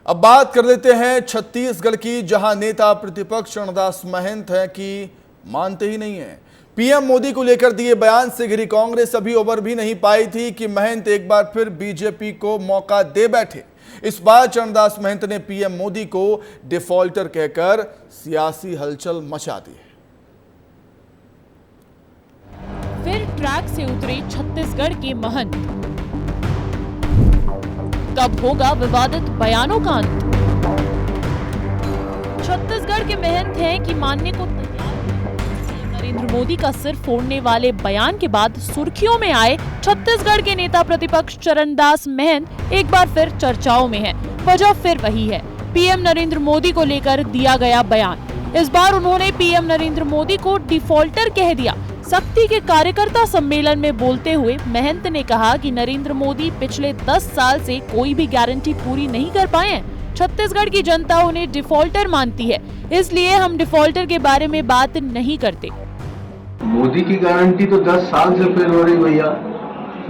अब बात कर लेते हैं छत्तीसगढ़ की, जहां नेता प्रतिपक्ष चरणदास महंत हैं कि मानते ही नहीं है। पीएम मोदी को लेकर दिए बयान से घिरी कांग्रेस अभी उबर भी नहीं पाई थी कि महंत एक बार फिर बीजेपी को मौका दे बैठे। इस बार चरणदास महंत ने पीएम मोदी को डिफॉल्टर कहकर सियासी हलचल मचा दी है। फिर ट्रैक से उतरे छत्तीसगढ़ के महंत। कब होगा विवादित बयानों का अंत? छत्तीसगढ़ के महंत हैं कि मानने को तैयार नरेंद्र मोदी का सिर फोड़ने वाले बयान के बाद सुर्खियों में आए छत्तीसगढ़ के नेता प्रतिपक्ष चरणदास महंत एक बार फिर चर्चाओं में हैं। वजह फिर वही है, पीएम नरेंद्र मोदी को लेकर दिया गया बयान। इस बार उन्होंने पीएम नरेंद्र मोदी को डिफॉल्टर कह दिया। सख्ती के कार्यकर्ता सम्मेलन में बोलते हुए महंत ने कहा कि नरेंद्र मोदी पिछले 10 साल से कोई भी गारंटी पूरी नहीं कर पाए हैं। छत्तीसगढ़ की जनता उन्हें डिफॉल्टर मानती है, इसलिए हम डिफॉल्टर के बारे में बात नहीं करते। मोदी की गारंटी तो 10 साल से फेल हो रही भैया।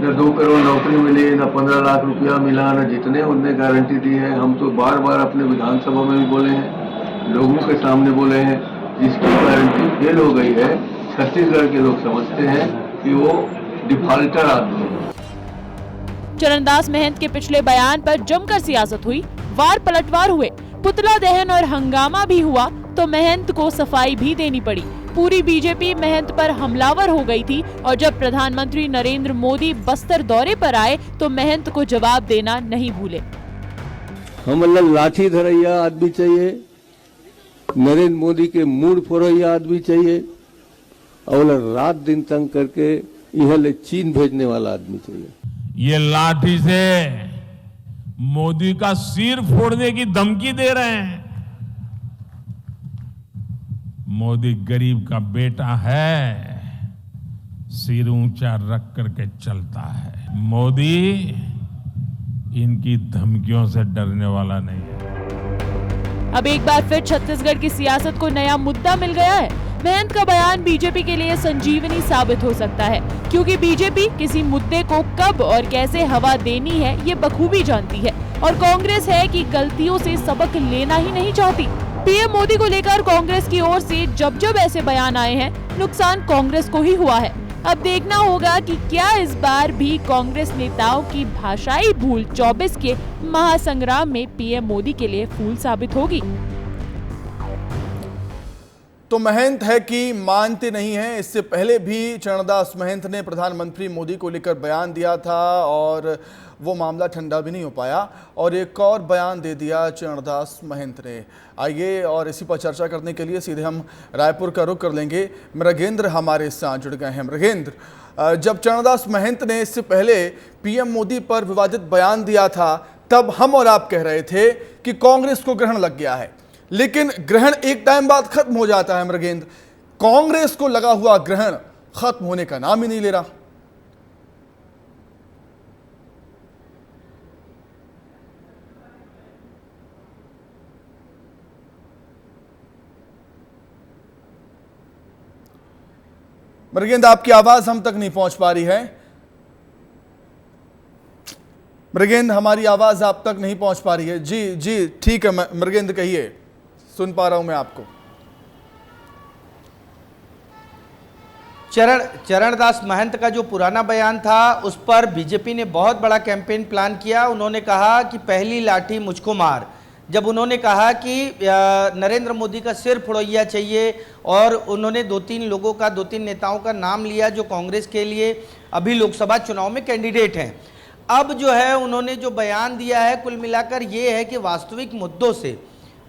न 2 करोड़ नौकरी मिली, न 15 लाख रुपया मिला, न जितने उनने गारंटी दी है। हम तो बार बार अपने विधानसभा में भी बोले हैं, लोगों के सामने बोले हैं, जिसकी गारंटी फेल हो गई है छत्तीसगढ़ के लोग समझते हैं कि वो डिफॉल्टर आदमी है। चरणदास महंत के पिछले बयान पर जमकर सियासत हुई, वार पलटवार हुए, पुतला दहन और हंगामा भी हुआ तो महंत को सफाई भी देनी पड़ी। पूरी बीजेपी महंत पर हमलावर हो गई थी और जब प्रधानमंत्री नरेंद्र मोदी बस्तर दौरे पर आए तो महंत को जवाब देना नहीं भूले। हम लाठी धरैया आदमी चाहिए, नरेंद्र मोदी के मूड फोरैया आदमी चाहिए, और रात दिन तंग करके यहाँ ले चीन भेजने वाला आदमी चाहिए। ये लाठी से मोदी का सिर फोड़ने की धमकी दे रहे हैं। मोदी गरीब का बेटा है, सिर ऊंचा रख करके चलता है। मोदी इनकी धमकियों से डरने वाला नहीं है। अब एक बार फिर छत्तीसगढ़ की सियासत को नया मुद्दा मिल गया है। महंत का बयान बीजेपी के लिए संजीवनी साबित हो सकता है, क्योंकि बीजेपी किसी मुद्दे को कब और कैसे हवा देनी है ये बखूबी जानती है, और कांग्रेस है कि गलतियों से सबक लेना ही नहीं चाहती। पीएम मोदी को लेकर कांग्रेस की ओर से जब जब ऐसे बयान आए हैं, नुकसान कांग्रेस को ही हुआ है। अब देखना होगा कि क्या इस बार भी कांग्रेस नेताओं की भाषाई भूल 24 के महासंग्राम में पीएम मोदी के लिए फूल साबित होगी। तो महंत है कि मानते नहीं हैं। इससे पहले भी चरणदास महंत ने प्रधानमंत्री मोदी को लेकर बयान दिया था और वो मामला ठंडा भी नहीं हो पाया, और एक और बयान दे दिया चरणदास महंत ने। आइए और इसी पर चर्चा करने के लिए सीधे हम रायपुर का रुख कर लेंगे। मृगेंद्र हमारे साथ जुड़ गए हैं। मृगेंद्र, जब चरणदास महंत ने इससे पहले पीएम मोदी पर विवादित बयान दिया था, तब हम और आप कह रहे थे कि कांग्रेस को ग्रहण लग गया है, लेकिन ग्रहण एक टाइम बाद खत्म हो जाता है। मृगेंद्र, कांग्रेस को लगा हुआ ग्रहण खत्म होने का नाम ही नहीं ले रहा। मृगेंद्र, आपकी आवाज हम तक नहीं पहुंच पा रही है। मृगेंद्र, हमारी आवाज आप तक नहीं पहुंच पा रही है। जी जी, ठीक है मृगेंद्र, कहिए, सुन पा रहा हूं मैं आपको। चरणदास महंत का जो पुराना बयान था उस पर बीजेपी ने बहुत बड़ा कैंपेन प्लान किया। उन्होंने कहा कि पहली लाठी मुझको मार। जब उन्होंने कहा कि नरेंद्र मोदी का सिर फोड़िया चाहिए, और उन्होंने 2-3 नेताओं का नाम लिया जो कांग्रेस के लिए अभी लोकसभा चुनाव में कैंडिडेट हैं। अब जो है उन्होंने जो बयान दिया है, कुल मिलाकर ये है कि वास्तविक मुद्दों से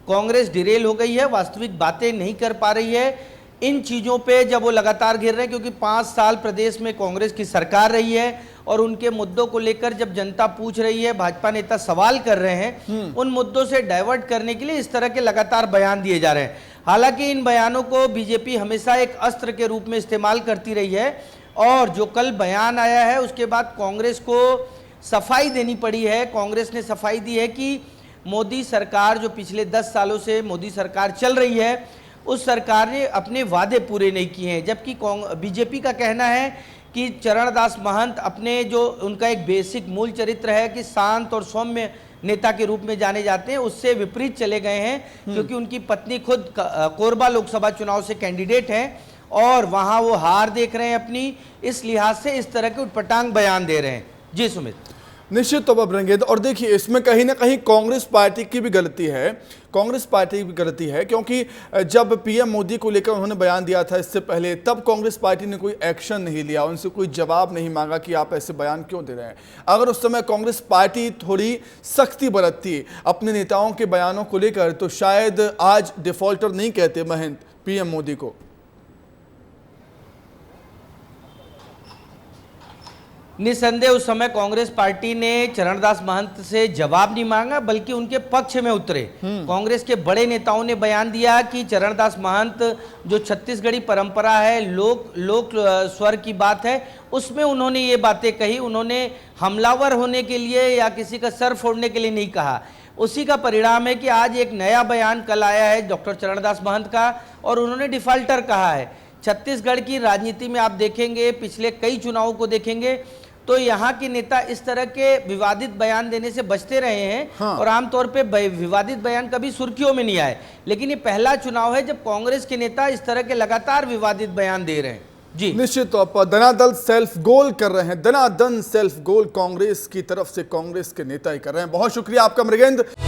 कांग्रेस डिरेल हो गई है, वास्तविक बातें नहीं कर पा रही है। इन चीज़ों पे जब वो लगातार घिर रहे हैं, क्योंकि 5 साल प्रदेश में कांग्रेस की सरकार रही है, और उनके मुद्दों को लेकर जब जनता पूछ रही है, भाजपा नेता सवाल कर रहे हैं, उन मुद्दों से डाइवर्ट करने के लिए इस तरह के लगातार बयान दिए जा रहे हैं। हालांकि इन बयानों को बीजेपी हमेशा एक अस्त्र के रूप में इस्तेमाल करती रही है, और जो कल बयान आया है उसके बाद कांग्रेस को सफाई देनी पड़ी है। कांग्रेस ने सफाई दी है कि मोदी सरकार, जो पिछले 10 सालों से मोदी सरकार चल रही है, उस सरकार ने अपने वादे पूरे नहीं किए हैं। जबकि बीजेपी का कहना है कि चरणदास महंत अपने जो उनका एक बेसिक मूल चरित्र है कि शांत और सौम्य नेता के रूप में जाने जाते हैं, उससे विपरीत चले गए हैं, क्योंकि उनकी पत्नी खुद कोरबा लोकसभा चुनाव से कैंडिडेट हैं और वहां वो हार देख रहे हैं अपनी, इस लिहाज से इस तरह के उटपटांग बयान दे रहे हैं। जी सुमित। निश्चित तौर पर रंगेद, और देखिए इसमें कहीं ना कहीं कांग्रेस पार्टी की भी गलती है, कांग्रेस पार्टी की भी गलती है, क्योंकि जब पीएम मोदी को लेकर उन्होंने बयान दिया था इससे पहले, तब कांग्रेस पार्टी ने कोई एक्शन नहीं लिया, उनसे कोई जवाब नहीं मांगा कि आप ऐसे बयान क्यों दे रहे हैं। अगर उस समय कांग्रेस पार्टी थोड़ी सख्ती बरतती अपने नेताओं के बयानों को लेकर, तो शायद आज डिफॉल्टर नहीं कहते महंत पीएम मोदी को। निसंदेह उस समय कांग्रेस पार्टी ने चरणदास महंत से जवाब नहीं मांगा, बल्कि उनके पक्ष में उतरे। कांग्रेस के बड़े नेताओं ने बयान दिया कि चरणदास महंत जो छत्तीसगढ़ी परंपरा है, लोक स्वर की बात है, उसमें उन्होंने ये बातें कही। उन्होंने हमलावर होने के लिए या किसी का सर फोड़ने के लिए नहीं कहा। उसी का परिणाम है कि आज एक नया बयान कल आया है डॉक्टर चरणदास महंत का, और उन्होंने डिफाल्टर कहा है। छत्तीसगढ़ की राजनीति में आप देखेंगे, पिछले कई चुनावों को देखेंगे, तो यहाँ के नेता इस तरह के विवादित बयान देने से बचते रहे हैं। हाँ। और आमतौर पे विवादित बयान कभी सुर्खियों में नहीं आए, लेकिन ये पहला चुनाव है जब कांग्रेस के नेता इस तरह के लगातार विवादित बयान दे रहे हैं। जी निश्चित तौर पर धनादल सेल्फ गोल कर रहे हैं, धनादन सेल्फ गोल कांग्रेस की तरफ से कांग्रेस के नेता ही कर रहे हैं। बहुत शुक्रिया आपका मृगेंद्र।